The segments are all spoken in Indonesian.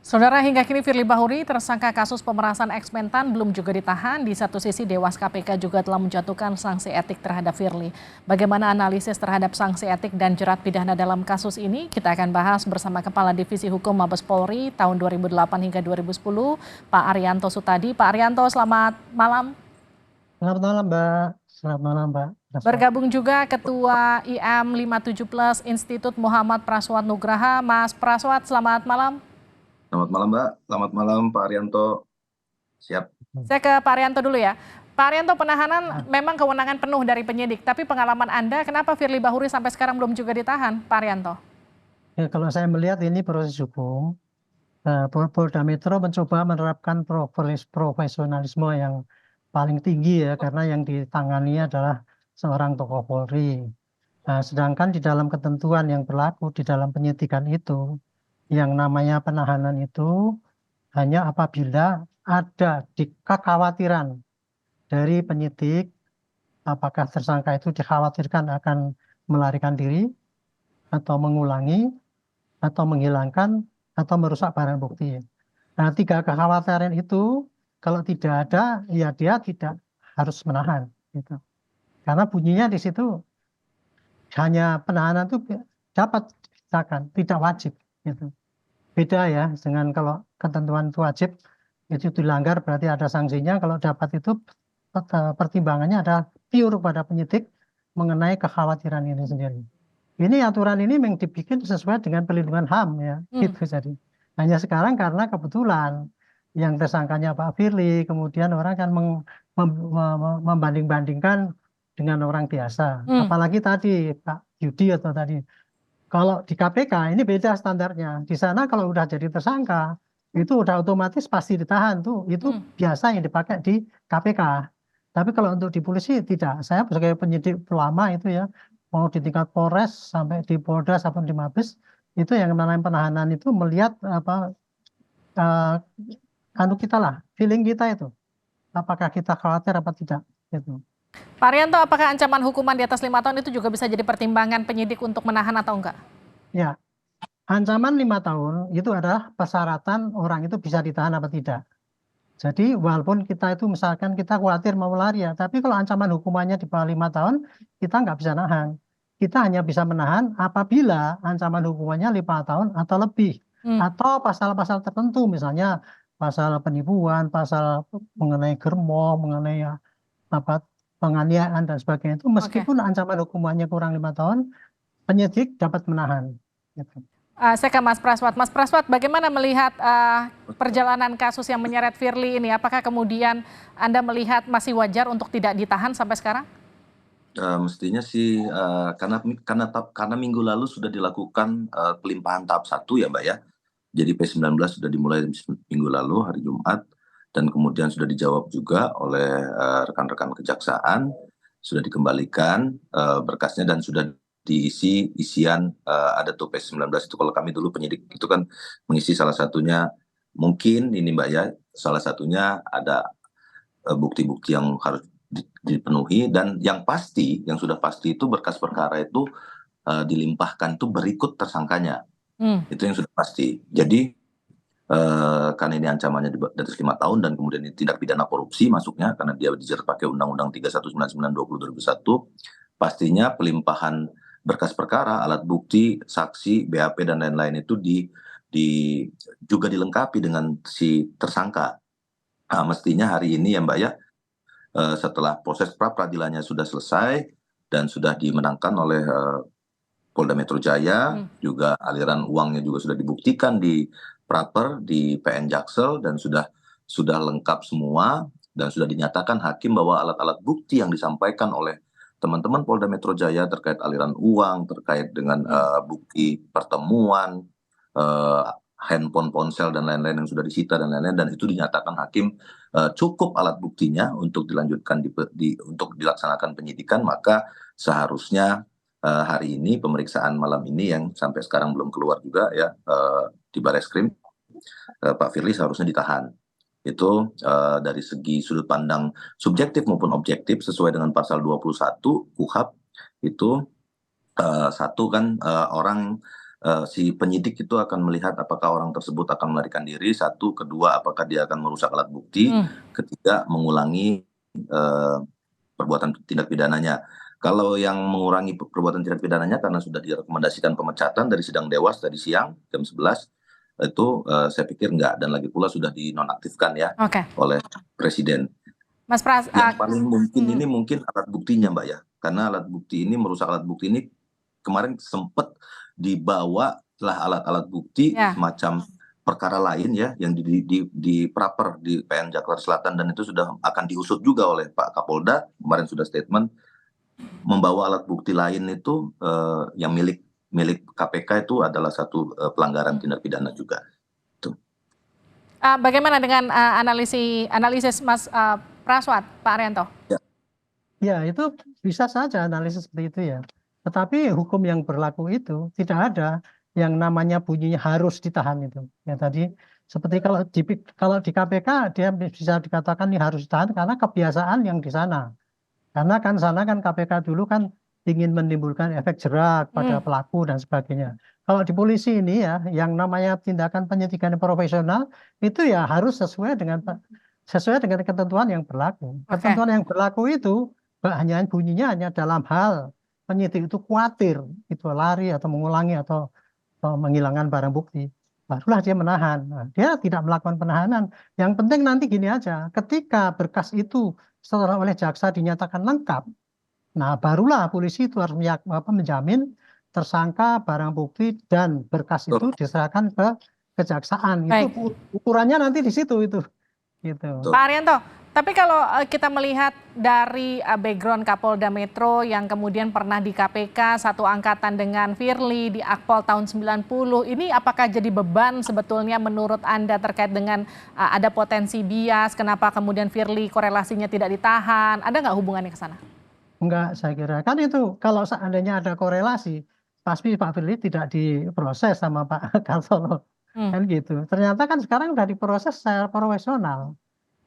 Saudara, hingga kini Firly Bahuri, tersangka kasus pemerasan Eksmentan, belum juga ditahan. Di satu sisi, Dewas KPK juga telah menjatuhkan sanksi etik terhadap Firly. Bagaimana analisis terhadap sanksi etik dan jerat pidana dalam kasus ini? Kita akan bahas bersama Kepala Divisi Hukum Mabes Polri tahun 2008 hingga 2010, Pak Arianto Sutadi. Pak Arianto, selamat malam. Selamat malam, Mbak. Selamat malam, Mbak. Bergabung juga Ketua IM 57 Plus Institut Muhammad Praswat Nugraha. Mas Praswat, selamat malam. Selamat malam, Mbak. Selamat malam, Pak Arianto. Siap. Saya ke Pak Arianto dulu ya. Pak Arianto, penahanan memang kewenangan penuh dari penyidik, tapi pengalaman Anda, kenapa Firly Bahuri sampai sekarang belum juga ditahan, Pak Arianto? Ya, kalau saya melihat ini proses hukum, Polda Metro mencoba menerapkan profesionalisme yang paling tinggi ya, karena yang ditangani adalah seorang tokoh Polri. Nah, sedangkan di dalam ketentuan yang berlaku di dalam penyidikan itu, yang namanya penahanan itu hanya apabila ada kekhawatiran dari penyidik, apakah tersangka itu dikhawatirkan akan melarikan diri, atau mengulangi, atau menghilangkan, atau merusak barang bukti. Nah, tiga kekhawatiran itu kalau tidak ada, ya dia tidak harus menahan. Gitu. Karena bunyinya di situ hanya penahanan itu dapat dipisahkan, tidak wajib. Gitu. Beda ya dengan kalau ketentuan itu wajib, itu dilanggar berarti ada sanksinya. Kalau dapat itu pertimbangannya ada pure pada penyidik mengenai kekhawatiran ini sendiri. Ini aturan ini memang dibikin sesuai dengan perlindungan HAM ya, gitu jadi. Hanya sekarang karena kebetulan yang tersangkanya Pak Firly, kemudian orang kan membanding-bandingkan dengan orang biasa. Apalagi tadi Pak Yudi atau tadi. Kalau di KPK ini beda standarnya. Di sana kalau udah jadi tersangka, itu udah otomatis pasti ditahan tuh. Itu biasa yang dipakai di KPK. Tapi kalau untuk di polisi tidak. Saya sebagai penyidik lama itu ya, mau di tingkat Polres sampai di Polda sampai di Mabes, itu yang namanya penahanan itu melihat apa kita lah, feeling kita itu. Apakah kita khawatir apa tidak gitu. Pak Arianto, apakah ancaman hukuman di atas 5 tahun itu juga bisa jadi pertimbangan penyidik untuk menahan atau enggak? Ya, ancaman 5 tahun itu adalah persyaratan orang itu bisa ditahan apa tidak. Jadi walaupun kita itu misalkan kita khawatir mau lari ya, tapi kalau ancaman hukumannya di bawah 5 tahun, kita nggak bisa nahan. Kita hanya bisa menahan apabila ancaman hukumannya 5 tahun atau lebih. Atau pasal-pasal tertentu, misalnya pasal penipuan, pasal mengenai germo, mengenai apa penganiayaan dan sebagainya itu meskipun ancaman hukumannya kurang 5 tahun, penyidik dapat menahan. Gitu. Saya ke Mas Praswat. Mas Praswat, bagaimana melihat perjalanan kasus yang menyeret Firly ini? Apakah kemudian Anda melihat masih wajar untuk tidak ditahan sampai sekarang? Mestinya sih karena minggu lalu sudah dilakukan pelimpahan tahap 1 ya, Mbak ya. Jadi P19 sudah dimulai minggu lalu hari Jumat. Dan kemudian sudah dijawab juga oleh rekan-rekan kejaksaan, sudah dikembalikan berkasnya dan sudah diisi isian ada tuh P19 itu. Kalau kami dulu penyidik itu kan mengisi salah satunya mungkin ini Mbak ya, salah satunya ada bukti-bukti yang harus dipenuhi dan yang sudah pasti itu berkas perkara itu dilimpahkan tuh berikut tersangkanya. Itu yang sudah pasti. Jadi karena ini ancamannya di atas 5 tahun dan kemudian ini tindak pidana korupsi masuknya karena dia dijerat pakai Undang-Undang 3199/2021, pastinya pelimpahan berkas perkara, alat bukti, saksi, BAP dan lain-lain itu juga dilengkapi dengan si tersangka. Nah, mestinya hari ini ya Mbak ya, setelah proses pra peradilannya sudah selesai dan sudah dimenangkan oleh Polda Metro Jaya, juga aliran uangnya juga sudah dibuktikan di Praper, di PN Jaksel dan sudah lengkap semua dan sudah dinyatakan hakim bahwa alat-alat bukti yang disampaikan oleh teman-teman Polda Metro Jaya terkait aliran uang, terkait dengan bukti pertemuan, handphone, ponsel dan lain-lain yang sudah disita dan lain-lain, dan itu dinyatakan hakim cukup alat buktinya untuk dilanjutkan untuk dilaksanakan penyidikan, maka seharusnya hari ini pemeriksaan malam ini yang sampai sekarang belum keluar juga ya di Barreskrim, Pak Firly seharusnya ditahan. Itu dari segi sudut pandang subjektif maupun objektif sesuai dengan pasal 21 KUHP itu satu kan orang si penyidik itu akan melihat apakah orang tersebut akan melarikan diri, satu, kedua apakah dia akan merusak alat bukti, ketiga mengulangi perbuatan tindak pidananya. Kalau yang mengurangi perbuatan tindak pidananya karena sudah direkomendasikan pemecatan dari sidang Dewas tadi siang jam 11, itu saya pikir enggak, dan lagi pula sudah dinonaktifkan ya oleh Presiden. Mas Pras, Yang paling mungkin ini mungkin alat buktinya Mbak ya, karena alat bukti ini merusak alat bukti ini kemarin sempat dibawa lah alat-alat bukti semacam perkara lain ya yang di praper di PN Jakarta Selatan, dan itu sudah akan diusut juga oleh Pak Kapolda, kemarin sudah statement membawa alat bukti lain itu yang milik KPK itu adalah satu pelanggaran tindak pidana juga. Tuh. Bagaimana dengan analisis Mas Praswat, Pak Arianto? Ya, itu bisa saja analisis seperti itu ya. Tetapi hukum yang berlaku itu tidak ada yang namanya bunyinya harus ditahan itu. Ya tadi seperti kalau di KPK dia bisa dikatakan ini harus ditahan karena kebiasaan yang di sana. Karena kan sana kan KPK dulu kan ingin menimbulkan efek jerak pada pelaku dan sebagainya. Kalau di polisi ini ya yang namanya tindakan penyidikan profesional itu ya harus sesuai dengan ketentuan yang berlaku. Ketentuan yang berlaku itu hanya bunyinya hanya dalam hal penyidik itu khawatir itu lari atau mengulangi atau menghilangkan barang bukti, barulah dia menahan. Nah, dia tidak melakukan penahanan. Yang penting nanti gini aja, ketika berkas itu setelah oleh jaksa dinyatakan lengkap, nah barulah polisi itu harus menjamin tersangka, barang bukti dan berkas itu diserahkan ke kejaksaan. Itu ukurannya nanti di situ itu. Gitu. Pak Arianto, tapi kalau kita melihat dari background Kapolda Metro yang kemudian pernah di KPK satu angkatan dengan Firly di Akpol tahun 90, ini apakah jadi beban sebetulnya menurut Anda terkait dengan ada potensi bias, kenapa kemudian Firly korelasinya tidak ditahan, ada nggak hubungannya ke sana? Enggak, saya kira. Kan itu kalau seandainya ada korelasi, pasti Pak Firly tidak diproses sama Pak Kartono. Kan gitu. Ternyata kan sekarang sudah diproses secara profesional.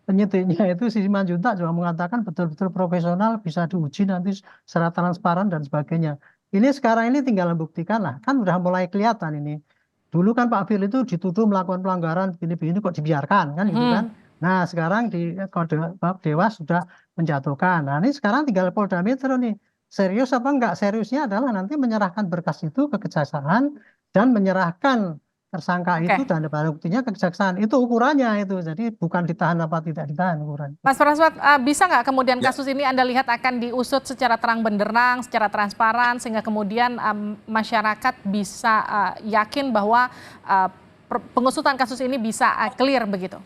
Penyidiknya itu si Simanjuntak juga mengatakan betul-betul profesional, bisa diuji nanti secara transparan dan sebagainya. Ini sekarang ini tinggal membuktikan lah, kan udah mulai kelihatan ini. Dulu kan Pak Firly itu dituduh melakukan pelanggaran begini-begini kok dibiarkan kan gitu kan. Nah sekarang di Dewas sudah menjatuhkan. Nah ini sekarang tinggal Polda Metro nih. Serius apa enggak? Seriusnya adalah nanti menyerahkan berkas itu ke kejaksaan dan menyerahkan tersangka itu dan barang buktinya ke kejaksaan. Itu ukurannya itu. Jadi bukan ditahan apa tidak ditahan ukuran. Mas Praswat, bisa nggak kemudian kasus ini Anda lihat akan diusut secara terang benderang, secara transparan, sehingga kemudian masyarakat bisa yakin bahwa pengusutan kasus ini bisa clear begitu?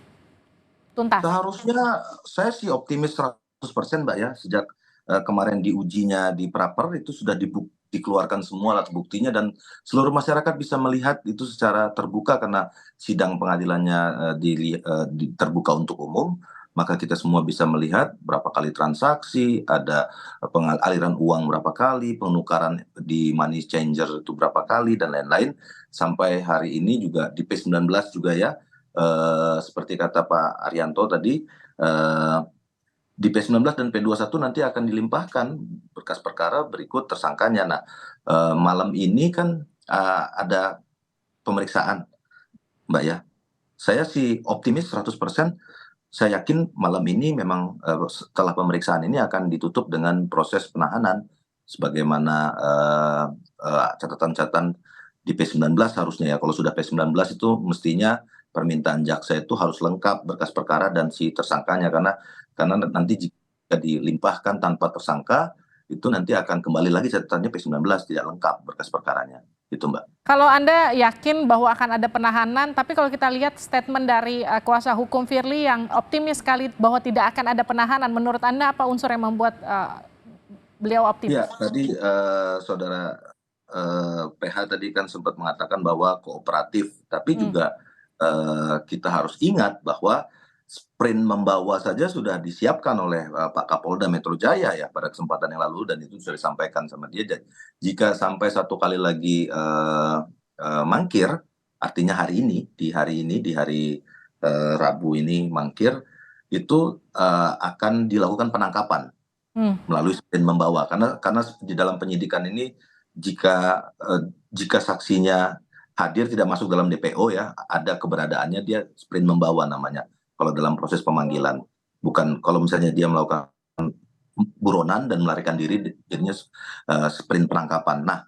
Tuntas. Seharusnya saya sih optimis 100% Mbak ya, sejak kemarin diujinya di praper itu sudah dikeluarkan semua alat buktinya dan seluruh masyarakat bisa melihat itu secara terbuka karena sidang pengadilannya terbuka untuk umum, maka kita semua bisa melihat berapa kali transaksi, ada aliran uang berapa kali, penukaran di money changer itu berapa kali dan lain-lain, sampai hari ini juga di P19 juga ya, seperti kata Pak Arianto tadi, di P19 dan P21 nanti akan dilimpahkan berkas perkara berikut tersangkanya. Nah, malam ini kan ada pemeriksaan, Mbak ya. Saya sih optimis 100%. Saya yakin malam ini memang setelah pemeriksaan ini akan ditutup dengan proses penahanan. Sebagaimana catatan-catatan di P19 harusnya ya. Kalau sudah P19 itu mestinya permintaan jaksa itu harus lengkap berkas perkara dan si tersangkanya, karena nanti jika dilimpahkan tanpa tersangka itu nanti akan kembali lagi catatannya P19 tidak lengkap berkas perkaranya. Itu Mbak. Kalau Anda yakin bahwa akan ada penahanan, tapi kalau kita lihat statement dari kuasa hukum Firly yang optimis sekali bahwa tidak akan ada penahanan, menurut Anda apa unsur yang membuat beliau optimis? Ya, tadi saudara PH tadi kan sempat mengatakan bahwa kooperatif, tapi juga kita harus ingat bahwa sprint membawa saja sudah disiapkan oleh Pak Kapolda Metro Jaya ya pada kesempatan yang lalu, dan itu sudah disampaikan sama dia. Jika sampai satu kali lagi mangkir, artinya hari hari Rabu ini mangkir, itu akan dilakukan penangkapan melalui sprint membawa, karena di dalam penyidikan ini jika saksinya hadir, tidak masuk dalam DPO ya, ada keberadaannya, dia sprint membawa namanya kalau dalam proses pemanggilan. Bukan kalau misalnya dia melakukan buronan dan melarikan diri, jadinya sprint penangkapan. Nah,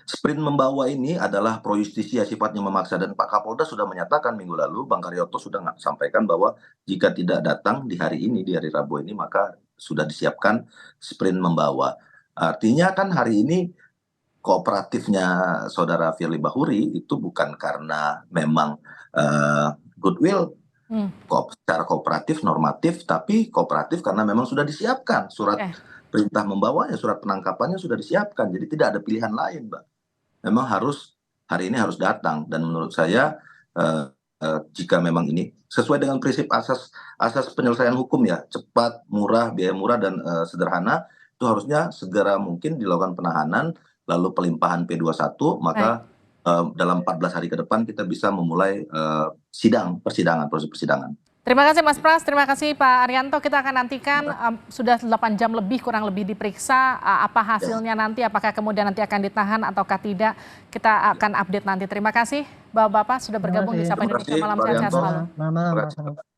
sprint membawa ini adalah pro justisia, sifatnya memaksa, dan Pak Kapolda sudah menyatakan minggu lalu, Bang Karyoto sudah sampaikan bahwa jika tidak datang di hari ini, di hari Rabu ini, maka sudah disiapkan sprint membawa. Artinya kan hari ini kooperatifnya saudara Firly Bahuri itu bukan karena memang goodwill, secara kooperatif, normatif, tapi kooperatif karena memang sudah disiapkan surat perintah membawanya, surat penangkapannya sudah disiapkan, jadi tidak ada pilihan lain, Mbak. Memang harus hari ini harus datang, dan menurut saya jika memang ini sesuai dengan prinsip asas penyelesaian hukum ya, cepat, murah, biaya murah, dan sederhana, itu harusnya segera mungkin dilakukan penahanan, lalu pelimpahan P21, maka dalam 14 hari ke depan kita bisa memulai proses persidangan. Terima kasih Mas Pras, terima kasih Pak Arianto. Kita akan nantikan sudah 8 jam lebih kurang lebih diperiksa, apa hasilnya nanti, apakah kemudian nanti akan ditahan ataukah tidak. Kita akan update nanti. Terima kasih Bapak-Bapak sudah bergabung di Sapa Indonesia Malam, sehat-sehat selalu. Malam.